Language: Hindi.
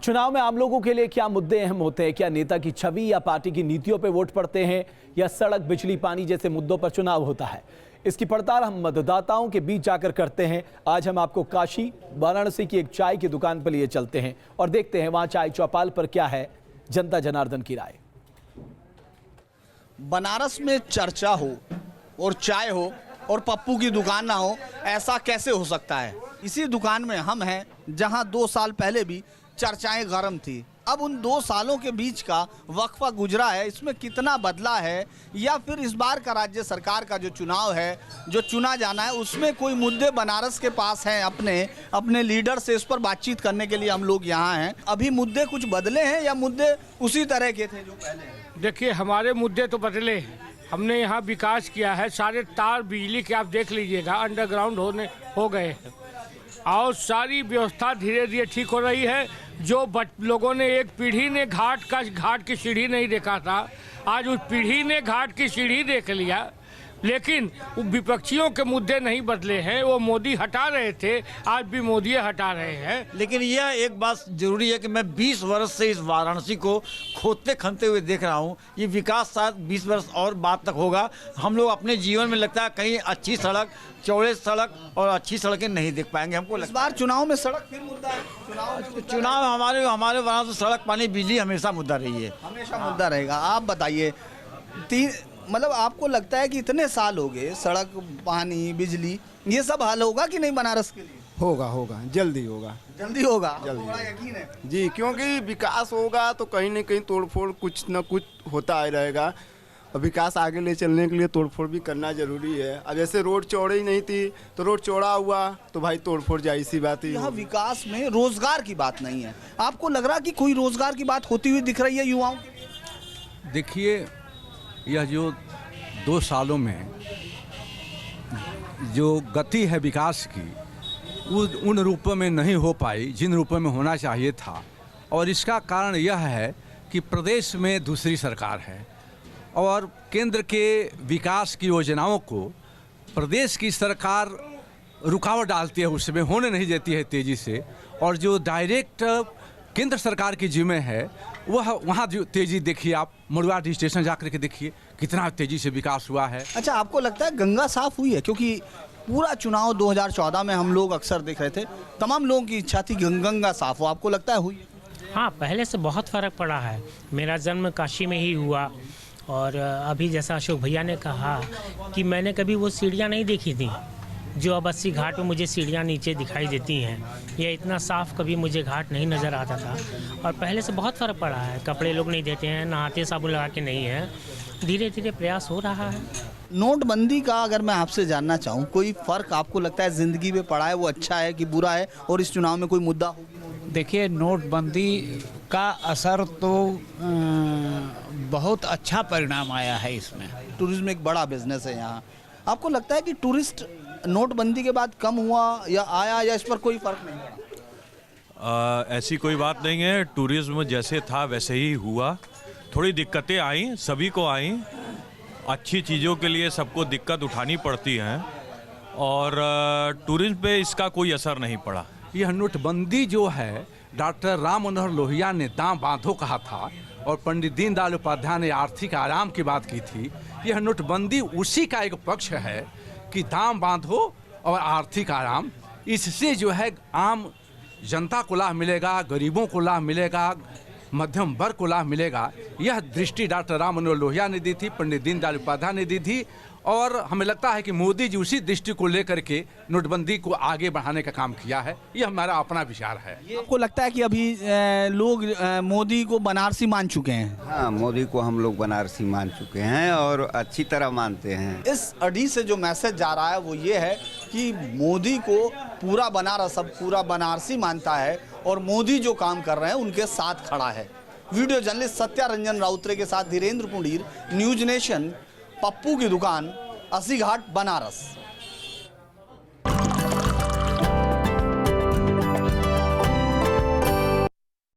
चुनाव में आम लोगों के लिए क्या मुद्दे अहम होते हैं? क्या नेता की छवि या पार्टी की नीतियों पर वोट पड़ते हैं, या सड़क, बिजली, पानी जैसे मुद्दों पर चुनाव होता है? इसकी पड़ताल हम मतदाताओं के बीच जाकर करते हैं। आज हम आपको काशी वाराणसी की एक चाय की दुकान पर लिए चलते हैं और देखते हैं वहां चाय चौपाल पर क्या है जनता जनार्दन की राय। बनारस में चर्चा हो और चाय हो और पप्पू की दुकान ना हो, ऐसा कैसे हो सकता है? इसी दुकान में हम हैं जहां 2 साल पहले भी चर्चाएं गर्म थी। अब उन 2 सालों के बीच का वक्फा गुजरा है, इसमें कितना बदला है, या फिर इस बार का राज्य सरकार का जो चुनाव है, जो चुना जाना है, उसमें कोई मुद्दे बनारस के पास हैं अपने लीडर से? इस पर बातचीत करने के लिए हम लोग यहाँ हैं। अभी मुद्दे कुछ बदले हैं या मुद्दे उसी तरह के थे जो पहले? देखिए, हमारे मुद्दे तो बदले हैं। हमने यहाँ विकास किया है, सारे तार बिजली के आप देख लीजिएगा अंडरग्राउंड हो गए हैं और सारी व्यवस्था धीरे धीरे ठीक हो रही है। जो लोगों ने, एक पीढ़ी ने घाट की सीढ़ी नहीं देखा था, आज उस पीढ़ी ने घाट की सीढ़ी देख लिया। लेकिन विपक्षियों के मुद्दे नहीं बदले हैं। वो मोदी हटा रहे थे, आज भी मोदी हटा रहे हैं। लेकिन यह एक बात जरूरी है कि मैं 20 वर्ष से इस वाराणसी को खोदते खनते हुए देख रहा हूँ। ये विकास शायद 20 वर्ष और बाद तक होगा। हम लोग अपने जीवन में लगता है कहीं अच्छी सड़क, चौड़े सड़क और अच्छी सड़कें नहीं देख पाएंगे। हमको इस बार चुनाव में सड़क फिर मुद्दा है। चुनाव हमारे वाराणसी सड़क, पानी, बिजली हमेशा मुद्दा रही है, हमेशा मुद्दा रहेगा। आप बताइए, मतलब आपको लगता है कि इतने साल हो गए, सड़क, पानी, बिजली, ये सब हल होगा कि नहीं बनारस के लिए? होगा, जल्दी होगा। जल्दी होगा, बड़ा यकीन है जी, क्योंकि विकास होगा तो कहीं न कहीं तोड़फोड़ कुछ न कुछ होता ही रहेगा। और विकास आगे ले चलने के लिए तोड़फोड़ भी करना जरूरी है। अब जैसे रोड चौड़ी नहीं थी तो रोड चौड़ा हुआ तो भाई तोड़फोड़ जाहिर सी बात ही। यहाँ विकास में रोजगार की बात नहीं है। आपको लग रहा कि कोई रोजगार की बात होती हुई दिख रही है युवाओं की? देखिए, यह जो 2 सालों में जो गति है विकास की, उन रूपों में नहीं हो पाई जिन रूपों में होना चाहिए था। और इसका कारण यह है कि प्रदेश में दूसरी सरकार है और केंद्र के विकास की योजनाओं को प्रदेश की सरकार रुकावट डालती है, उसमें होने नहीं देती है तेज़ी से। और जो डायरेक्ट केंद्र सरकार की जिम्मे है वह वहाँ जो तेज़ी देखिए, आप मुड़वाडी स्टेशन जाकर के देखिए कितना तेज़ी से विकास हुआ है। अच्छा, आपको लगता है गंगा साफ हुई है? क्योंकि पूरा चुनाव 2014 में हम लोग अक्सर देख रहे थे, तमाम लोगों की इच्छा थी गंगा साफ हो। आपको लगता है हुई है? हाँ, पहले से बहुत फ़र्क पड़ा है। मेरा जन्म काशी में ही हुआ और अभी जैसा अशोक भैया ने कहा कि मैंने कभी वो सीढ़ियाँ नहीं देखी थी जो अब 80 घाट में मुझे सीढ़ियाँ नीचे दिखाई देती हैं। ये इतना साफ़ कभी मुझे घाट नहीं नज़र आता था और पहले से बहुत फ़र्क पड़ा है। कपड़े लोग नहीं देते हैं, नहाते साबुन लगा के नहीं है। धीरे धीरे प्रयास हो रहा है। नोटबंदी का अगर मैं आपसे जानना चाहूँ, कोई फ़र्क आपको लगता है ज़िंदगी में पड़ा है? वो अच्छा है कि बुरा है? और इस चुनाव में कोई मुद्दा होगी? देखिए, नोटबंदी का असर तो बहुत अच्छा परिणाम आया है इसमें। टूरिज्म एक बड़ा बिजनेस है यहाँ। आपको लगता है कि टूरिस्ट नोटबंदी के बाद कम हुआ या आया, या इस पर कोई फर्क नहीं पड़ा? ऐसी कोई बात नहीं है। टूरिज्म जैसे था वैसे ही हुआ। थोड़ी दिक्कतें आई, सभी को आई। अच्छी चीज़ों के लिए सबको दिक्कत उठानी पड़ती हैं और टूरिज्म पे इसका कोई असर नहीं पड़ा। यह नोटबंदी जो है, डॉक्टर राम मनोहर लोहिया ने दाम बांधो कहा था और पंडित दीनदयाल उपाध्याय ने आर्थिक आराम की बात की थी। यह नोटबंदी उसी का एक पक्ष है कि दाम बांधो और आर्थिक आराम। इससे जो है आम जनता को लाभ मिलेगा, गरीबों को लाभ मिलेगा, मध्यम वर्ग को लाभ मिलेगा। यह दृष्टि डॉक्टर राम मनोहर लोहिया ने दी थी, पंडित दीनदयाल उपाध्याय ने दी थी और हमें लगता है कि मोदी जी उसी दृष्टि को लेकर के नोटबंदी को आगे बढ़ाने का काम किया है। यह हमारा अपना विचार है। आपको लगता है कि अभी लोग मोदी को बनारसी मान चुके हैं? हाँ, मोदी को हम लोग बनारसी मान चुके हैं और अच्छी तरह मानते हैं। इस अड़ी से जो मैसेज जा रहा है वो ये है कि मोदी को पूरा बनारस अब पूरा बनारसी मानता है और मोदी जो काम कर रहे हैं उनके साथ खड़ा है। वीडियो जर्नलिस्ट सत्या रंजन राउतरे के साथ धीरेन्द्र पुंडीर, न्यूज नेशन, पप्पू की दुकान, 80 घाट, बनारस।